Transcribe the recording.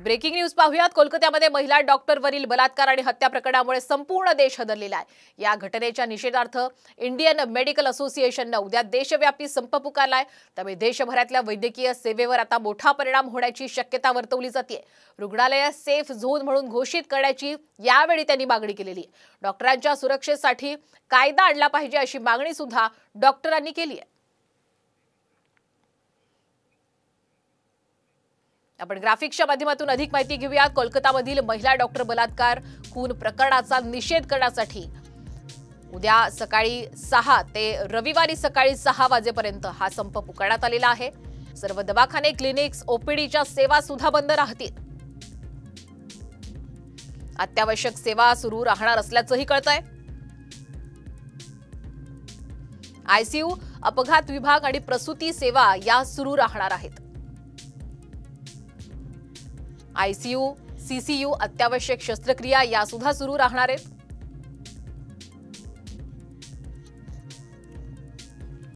Breaking news पाहूयात। कोलकात्यामध्ये महिला डॉक्टरवरील बलात्कार आणि हत्या प्रकरणामुळे संपूर्ण देश हदरलेला आहे। या घटनेच्या निषेधार्थ इंडियन मेडिकल असोसिएशनने उद्या देशव्यापी संप पुकारलाय। त्यामुळे देशभरातल्या वैद्यकीय सेवेवर आता मोठा परिणाम होण्याची शक्यता वर्तवली जाते। रुग्णालय सेफ झोन म्हणून घोषित करण्याची यावेळी त्यांनी मागणी केलेली आहे। डॉक्टरांच्या सुरक्षेसाठी कायदा आणला पाहिजे अशी मागणी सुद्धा डॉक्टरांनी केली आहे। आपण ग्राफिक्सच्या माध्यमातून अधिक माहिती घेऊयात। कोलकातामधील महिला डॉक्टर बलात्कार खून प्रकरणाचा निषेध करण्यासाठी उद्या सकाळी 6 ते रविवारी सकाळी 6 वाजेपर्यंत हा संप पुकारण्यात आलेला आहे। सर्व दवाखाने, क्लिनिक्स, ओपीडीच्या सेवा सुद्धा बंद राहतील। अत्यावश्यक सेवा सुरू राहणार असल्याचंही कळतंय। आयसीयू, अपघात विभाग आणि प्रसूती सेवा या सुरू राहणार आहेत। आयसीयू, सीसीयू, अत्यावश्यक शस्त्रक्रिया या सुद्धा सुरू राहणार आहेत।